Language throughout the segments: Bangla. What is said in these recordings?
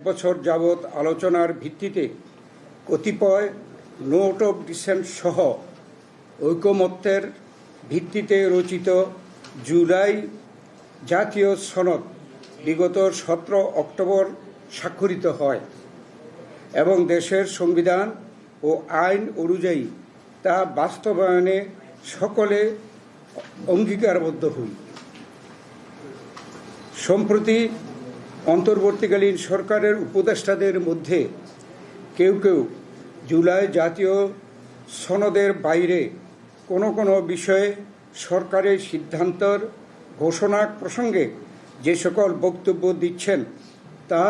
বছর যাবৎ আলোচনার ভিত্তিতে কতিপয় নোট অফ ডিসেন্ট সহ ঐকমত্যের ভিত্তিতে রচিত জুলাই জাতীয় সনদ বিগত 17 অক্টোবর স্বাক্ষরিত হয় এবং দেশের সংবিধান ও আইন অনুযায়ী তা বাস্তবায়নে সকলে অঙ্গীকারবদ্ধ হই। সম্প্রতি অন্তর্বর্তীকালীন সরকারের উপদেষ্টাদের মধ্যে কেউ কেউ জুলাই জাতীয় সনদের বাইরে কোনো বিষয়ে সরকারের সিদ্ধান্তের ঘোষণা প্রসঙ্গে যে সকল বক্তব্য দিচ্ছেন তা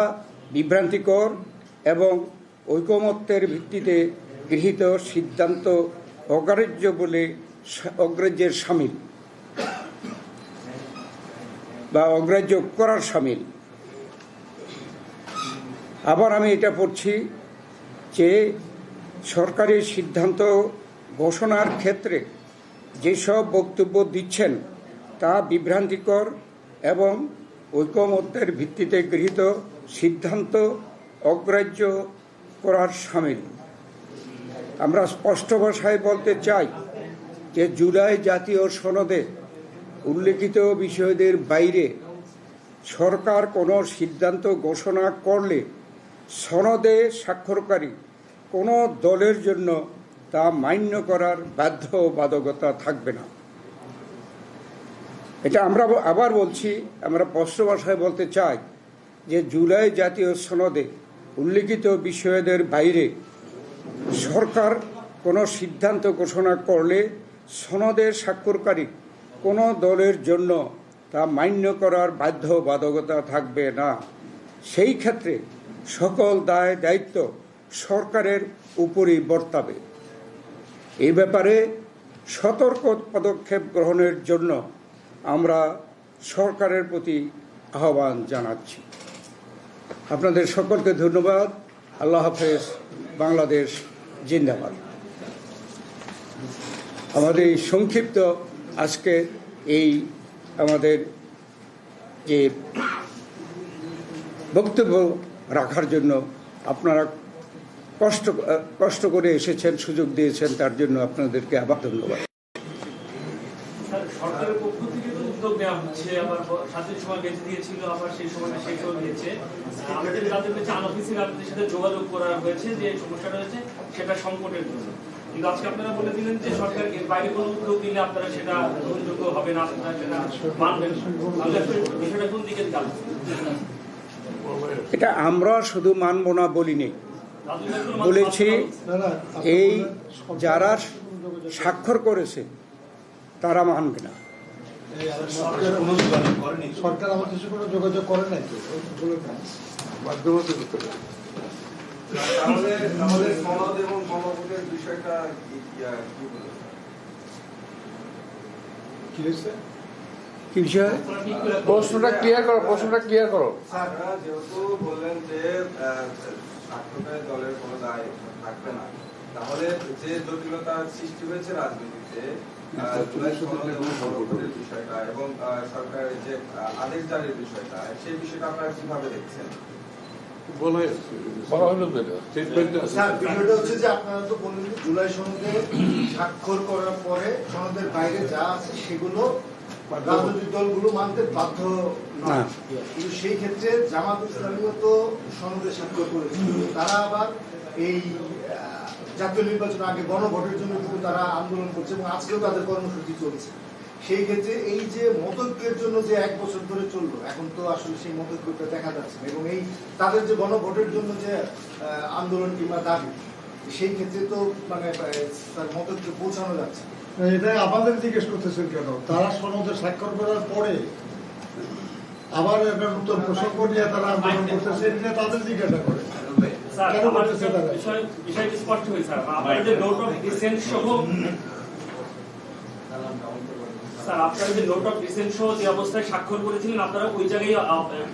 বিভ্রান্তিকর এবং ঐকমত্যের ভিত্তিতে গৃহীত সিদ্ধান্ত অগ্রাহ্যের শামিল বা অগ্রাহ্য করার শামিল। আবার আমি এটা পড়ছি যে সরকারের সিদ্ধান্ত ঘোষণার ক্ষেত্রে যেসব বক্তব্য দিচ্ছেন তা বিভ্রান্তিকর এবং ঐকমত্যের ভিত্তিতে গৃহীত সিদ্ধান্ত অগ্রাহ্য করার শামিল। আমরা স্পষ্ট ভাষায় বলতে চাই যে জুলাই জাতীয় সনদে উল্লেখিত বিষয়দের বাইরে সরকার কোনো সিদ্ধান্ত ঘোষণা করলে সনদে স্বাক্ষরকারী কোনো দলের জন্য তা মান্য করার বাধ্যবাধকতা থাকবে না। এটা আমরা আবার বলছি, আমরা স্পষ্ট ভাষায় বলতে চাই যে জুলাই জাতীয় সনদে উল্লেখিত বিষয়দের বাইরে সরকার কোনো সিদ্ধান্ত ঘোষণা করলে সনদে স্বাক্ষরকারী কোনো দলের জন্য তা মান্য করার বাধ্যবাধকতা থাকবে না। সেই ক্ষেত্রে সকল দায় দায়িত্ব সরকারের উপরই বর্তাবে। এই ব্যাপারে সতর্ক পদক্ষেপ গ্রহণের জন্য আমরা সরকারের প্রতি আহ্বান জানাচ্ছি। আপনাদের সকলকে ধন্যবাদ। আল্লাহ হাফেজ। বাংলাদেশ জিন্দাবাদ। আমাদের এই সংক্ষিপ্ত আজকে এই আমাদের যে বক্তব্য রাখার জন্য আপনারা কষ্ট করে এসেছেন, সুযোগ দিয়েছেন, তার জন্য আপনাদেরকে আবার ধন্যবাদ। সরকারের পক্ষ থেকে তো উদ্যোগ নেওয়া হচ্ছে, আবার সাথে সময় বেঁচে দিয়েছিল, আবার সেই সময়টা শেষ হয়ে গিয়েছে। আমাদের জানতে পেরেছি আনঅফিসিয়াল আপনাদের সাথে যোগাযোগ করা হয়েছে যে সমস্যাটা হয়েছে সেটা সংকটের জন্য, কিন্তু আজকে আপনারা বলে দিলেন যে সরকার এর বাইরে কোনো উদ্যোগ দিলে আপনারা সেটা গ্রহণযোগ্য হবে না, আপনারা সেটা মানবেন। বিষয়টা কোন দিকে যাবে? এটা আমরা শুধু মানব না বলিনি, বলেছি এই যারা স্বাক্ষর করেছে তারা মানবে না। সরকার আমার কিছু কোনো যোগাযোগ করে নাই তো আমাদের সনদ এবং গণভোটের বিষয়টা কি হয়েছে? কি বিষয়? প্রশ্নটা ক্লিয়ার করো। স্যার যেহেতু বললেন যে স্বাক্ষরকারী দলের কোনো দায় থাকবে না, তাহলে যে জটিলতা সৃষ্টি হয়েছে রাজনীতিতে বিষয়টা এবং সরকারের যে আদেশ জারির বিষয়টা, সেই বিষয়টা আপনারা কিভাবে দেখছেন? বিষয়টা হচ্ছে যে আপনারা তো বললেন জুলাই সনদে স্বাক্ষর করার পরে সনদের বাইরে যা আছে সেগুলো রাজনৈতিক দলগুলো মানতে বাধ্য নয়, কিন্তু সেই ক্ষেত্রে জামাত ইসলামীও তো সনদে স্বাক্ষর করেছে। তারা আবার এই জাতীয় নির্বাচন আগে গণভোটের জন্য কিন্তু তারা আন্দোলন করছে এবং আজকেও তাদের কর্মসূচি চলছে। সেই ক্ষেত্রে এই যে মতৈক্যের জন্য যে 1 বছর ধরে চললো, এখন তো আসলে সেই মতৈক্যটা দেখা যাচ্ছে না, এবং এই তাদের যে গণভোটের জন্য যে আন্দোলন কিংবা দাবি, সেই ক্ষেত্রে তো মানে তার মতৈক্য পৌঁছানো যাচ্ছে। এটাই আপনাদের জিজ্ঞেস করতেছেন কেন? তারা সনদে স্বাক্ষর করার পরে আবার একটা নতুন প্রসঙ্গ নিয়ে তারা আন্দোলন করতেছে, এটা তাদের জিজ্ঞাসা করে বিষয়টি স্পষ্ট হয়েছে। আপনারা যে নোট অফ ডিসেন্ট সহ যে অবস্থায় স্বাক্ষর করেছিলেন, আপনারা ওই জায়গায়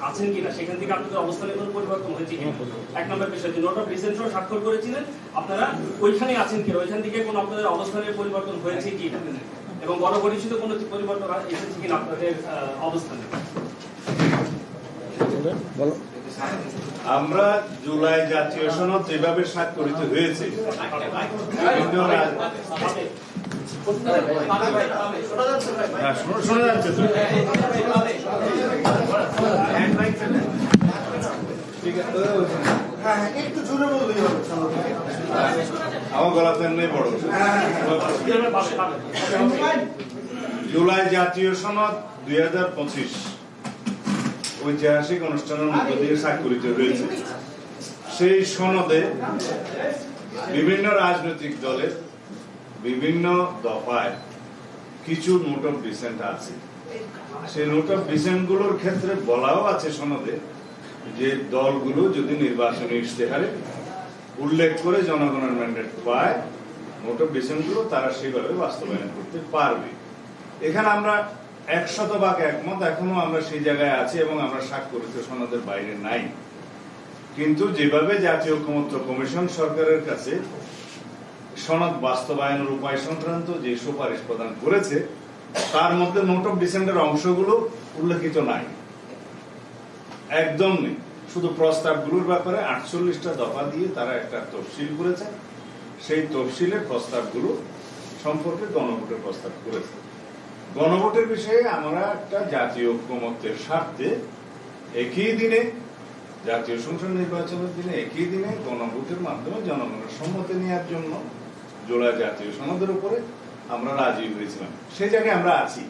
আছেন কিনা, সেখান থেকে আপনাদের অবস্থানের কোনো পরিবর্তন হয়েছে কিনা? 1 নম্বর বিষয়, যে নোট অফ ডিসেন্ট সহ স্বাক্ষর করেছিলেন আপনারা ওইখানেই আছেন কিনা, ওইখান থেকে কোনো আপনাদের অবস্থানের পরিবর্তন হয়েছে কিনা, এবং গণপরিচিত কোনো পরিবর্তন এসেছে কিনা আপনাদের অবস্থানে? বলো। আমরা জুলাই জাতীয় সনদ যেভাবে স্বাক্ষরিত হয়েছে বিভিন্ন শোনা যাচ্ছে তো? ঠিক আছে, একটু জোরে বললেই হবে। আমার গলাতে এমনি বড়। জুলাই জাতীয় সনদ 2025 ঐতিহাসিক অনুষ্ঠানের মধ্য দিয়ে স্বাক্ষরিত হয়েছে। সেই সনদে বিভিন্ন রাজনৈতিক দলের বিভিন্ন দফায় কিছু নোট অফ ডিসেন্ট আছে। সেই নোট অফ ডিসেন্ট গুলোর ক্ষেত্রে বলাও আছে সনদে যে দলগুলো যদি নির্বাচনী ইশতেহারে উল্লেখ করে জনগণের ম্যান্ডেট পায়, নোট অফ ডিসেন্ট গুলো তারা সেভাবে বাস্তবায়ন করতে পারবে। এখানে আমরা 100% একমত। এখনো আমরা সেই জায়গায় আছি এবং আমরা স্বাক্ষরিত সনদের বাইরে নাই। কিন্তু যেভাবে জাতীয় ঐকমত্য কমিশন সরকারের কাছে সনদ বাস্তবায়নের উপায় সংক্রান্ত যে সুপারিশ প্রদান করেছে, তার মধ্যে নোট অফ ডিসেন্টের অংশগুলো উল্লেখিত নাই, একদম নেই। শুধু প্রস্তাবগুলোর ব্যাপারে 48টা দফা দিয়ে তারা একটা তফসিল করেছে। সেই তফসিলের প্রস্তাবগুলো সম্পর্কে গণভোটের প্রস্তাব করেছে। গণভোটের বিষয়ে আমরা একটা জাতীয় ঐকমত্যের স্বার্থে একই দিনে, জাতীয় সংসদ নির্বাচনের দিনে একই দিনে গণভোটের মাধ্যমে জনগণের সম্মতি নেওয়ার জন্য জুলাই জাতীয় সনদের উপরে আমরা রাজি হয়েছিলাম। সেই জায়গায় আমরা আছি।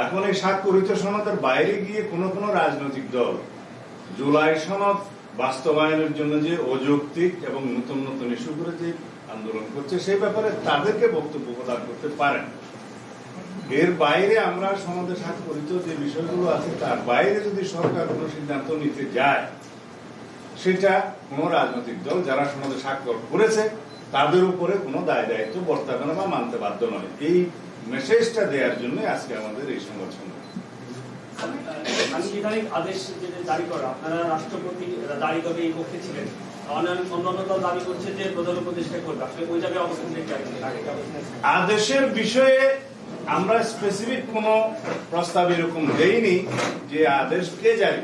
এখন এই স্বাক্ষরিত সনদের বাইরে গিয়ে কোনো কোনো রাজনৈতিক দল জুলাই সনদ বাস্তবায়নের জন্য যে অযৌক্তিক এবং নতুন নতুন ইস্যু করে যে আন্দোলন করছে, সেই ব্যাপারে তাদেরকে বক্তব্য প্রদান করতে পারেন। এর বাইরে আমরা সনদে স্বাক্ষরিত যে বিষয়গুলো আছে তার বাইরে যদি সরকার কোনো সিদ্ধান্ত নিতে যায়, সেটা কোন রাজনৈতিক দল যারা সনদে স্বাক্ষর করেছে তাদের উপরে কোনো দায় দায়িত্ব বর্তাবে না বা মানতে বাধ্য নয়। এই মেসেজটা দেওয়ার জন্য আজকে আমাদের এই সংগঠন। সাংবিধানিক আদেশ যেটা জারি করা, আপনারা রাষ্ট্রপতি দাঁড়ি করে এই পক্ষে ছিলেন, অন্যান্য দল দাবি করছে যে প্রধান উপদেষ্টা করবে। আসলে ওই জায়গায় অবস্থান দেখতে আদেশের বিষয়ে আমরা স্পেসিফিক কোন প্রস্তাব এরকম দেইনি যে আদেশ কে জারি।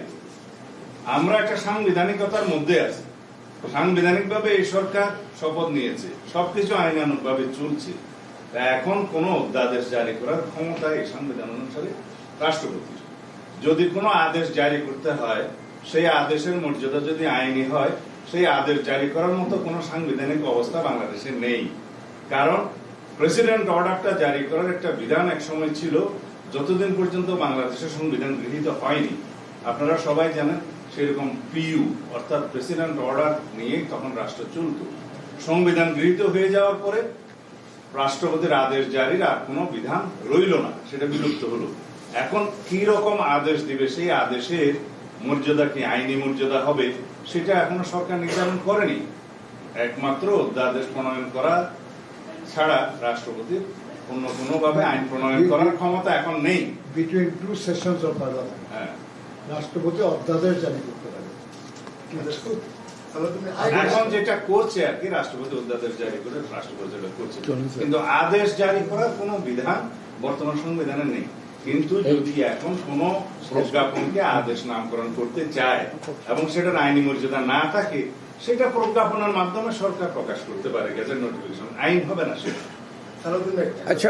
আমরা একটা সাংবিধানিকতার মধ্যে আছি। সাংবিধানিক ভাবে এই সরকার শপথ নিয়েছে, সবকিছু আইনানুগ ভাবে চলছে। এখন কোন অধ্যাদেশ জারি করার ক্ষমতা এই সংবিধান অনুসারে রাষ্ট্রপতির। যদি কোনো আদেশ জারি করতে হয়, সেই আদেশের মর্যাদা যদি আইনি হয়, সেই আদেশ জারি করার মতো কোন সাংবিধানিক অবস্থা বাংলাদেশে নেই। কারণ প্রেসিডেন্ট অর্ডারটা জারি করার একটা বিধান এক সময় ছিল, যতদিন পর্যন্ত বাংলাদেশের সংবিধান গৃহীত হয়নি। আপনারা সবাই জানেন সেরকম পিইউ অর্থাৎ প্রেসিডেন্ট অর্ডার নিয়ে তখন রাষ্ট্র চলত। সংবিধান গৃহীত হয়ে যাওয়ার পরে রাষ্ট্রপতির আদেশ জারির আর কোনো বিধান রইল না, সেটা বিলুপ্ত হলো। এখন কি রকম আদেশ দিবে, সেই আদেশের মর্যাদা কি আইনি মর্যাদা হবে, সেটা এখনো সরকার নির্ধারণ করেনি। একমাত্র অধ্যাদেশ প্রণয়ন করা ছাড়া রাষ্ট্রপতির অন্য কোনোভাবে আইন প্রণয়ন করার ক্ষমতা এখন নেই। Between two sessions of parliament রাষ্ট্রপতি অধ্যাদেশ জারি করতে পারে। এখন যেটা করছে আর কি, রাষ্ট্রপতি অধ্যাদেশ জারি করে রাষ্ট্রপতি যেটা করছে, কিন্তু আদেশ জারি করার কোনো বিধান বর্তমান সংবিধানে নেই। কিন্তু যদি এখন কোন প্রজ্ঞাপনকে আদেশ নামকরণ করতে চায় এবং সেটার আইনি মর্যাদা না থাকে, সেটা প্রজ্ঞাপনের মাধ্যমে সরকার প্রকাশ করতে পারে, গেজেট নোটিফিকেশন, আইন হবে না সেটা। আচ্ছা,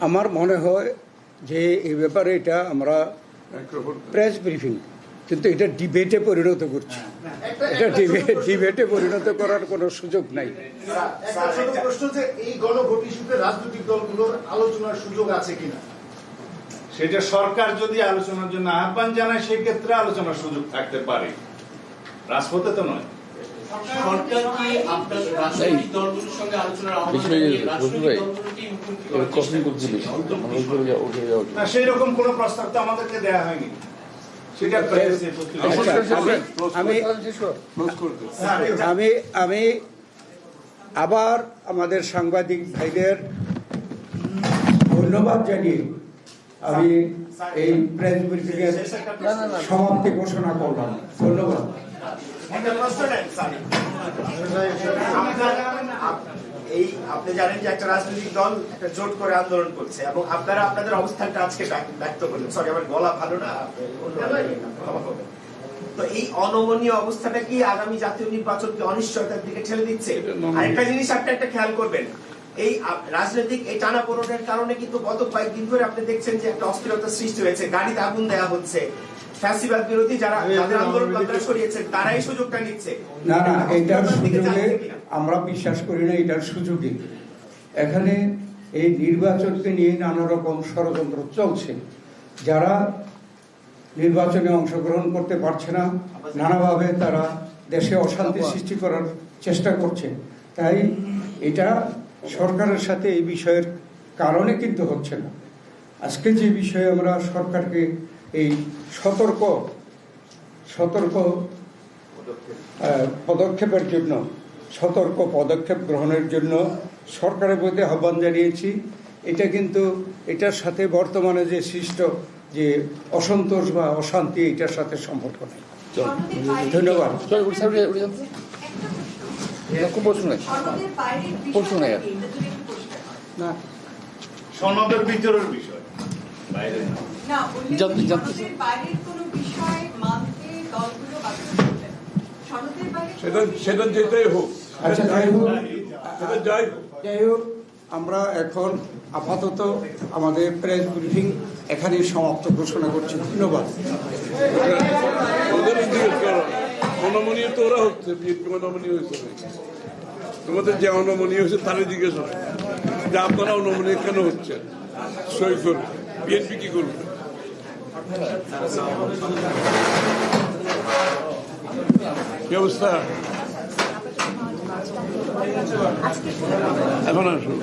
আমার মনে হয় যে এই ব্যাপারে এটা আমরা প্রেস ব্রিফিং, কিন্তু এটা ডিবেটে পরিণত করছি। এটা ডিবেটে পরিণত করার কোনো সুযোগ নাই। প্রশ্ন যে এই গণভোট ইস্যুতে রাজনৈতিক দলগুলোর আলোচনার সুযোগ আছে কিনা, সেটা সরকার যদি আলোচনার জন্য আহ্বান জানায়, সেই ক্ষেত্রে আলোচনার সুযোগ থাকতে পারে, রাজপথে তো নয়। সরকার কি আপনার রাজনৈতিক দলগুলোর সঙ্গে আলোচনার আহ্বান জানিয়ে রাজনৈতিক দলগুলো কি না, সেই রকম কোন প্রস্তাব তো আমাদেরকে দেয়া হয়নি। সেটা আমি আবার আমাদের সাংবাদিক ভাইদের ধন্যবাদ জানিয়ে আমি এই প্রেস ব্রিফিংয়ের সমাপ্তি ঘোষণা করলাম। ধন্যবাদ। এই আপনি জানেন যে একটা রাজনৈতিক দল একটা জোট করে আন্দোলন করছে এবং আপনারা আপনাদের অবস্থানটা আজকে ব্যক্ত করলেন। সরি, আমার গলা ভালো না, ক্ষমা করবেন। তো এই অনমনীয় অবস্থাটা কি আগামী জাতীয় নির্বাচনকে অনিশ্চয়তার দিকে ঠেলে দিচ্ছে? আরেকটা জিনিস আপনি একটা খেয়াল করবেন, এই রাজনৈতিক এই টানাপোড়েনের কারণে কিন্তু গত কয়েকদিন ধরে আপনি দেখছেন যে একটা অস্থিরতা সৃষ্টি হয়েছে, গাড়িতে আগুন দেওয়া হচ্ছে, ফ্যাসিবাদ বিরোধী যারা যাদের আন্দোলন করেছেন তারাই সুযোগটা নিচ্ছে। না না, এটার সুযোগে আমরা বিশ্বাস করি না, এটার সুযোগে এখানে এই নির্বাচনকে নিয়ে নানা রকম ষড়যন্ত্র চলছে। যারা নির্বাচনে অংশগ্রহণ করতে পারছে না, নানাভাবে তারা দেশে অশান্তি সৃষ্টি করার চেষ্টা করছে। তাই এটা সরকারের সাথে এই বিষয়ের কারণে কিন্তু হচ্ছে না। আজকে যে বিষয়ে আমরা সরকারকে এই সতর্ক পদক্ষেপের জন্য, সতর্ক পদক্ষেপ গ্রহণের জন্য সরকারের প্রতি আহ্বান জানিয়েছি। এটা কিন্তু এটার সাথে বর্তমানে যে সৃষ্ট যে অসন্তোষ বা অশান্তি, এটার সাথে সম্পর্ক নেই। ধন্যবাদ। না, সনদের ভিতরের বিষয়, বাইরে না। সেটা যেটাই হোক, আচ্ছা, যাই হোক, সেটা যাই হোক। যাই হোক, আমরা এখন আপাতত আমাদের প্রেস ব্রিফিং এখানেই সমাপ্ত ঘোষণা করছি। ধন্যবাদ। ওদের জিজ্ঞেস করো, অনমনীয় তো ওরা হচ্ছে, বিএনপি অনমনীয় হয়েছে নাকি? তোমাদের যে অনমনীয় হয়েছে তাহলে জিজ্ঞেস করো যে আপনারা অনমনীয় কেন হচ্ছে, সই করবে, বিএনপি কি করবে? কি অবস্থা এখন আসুন।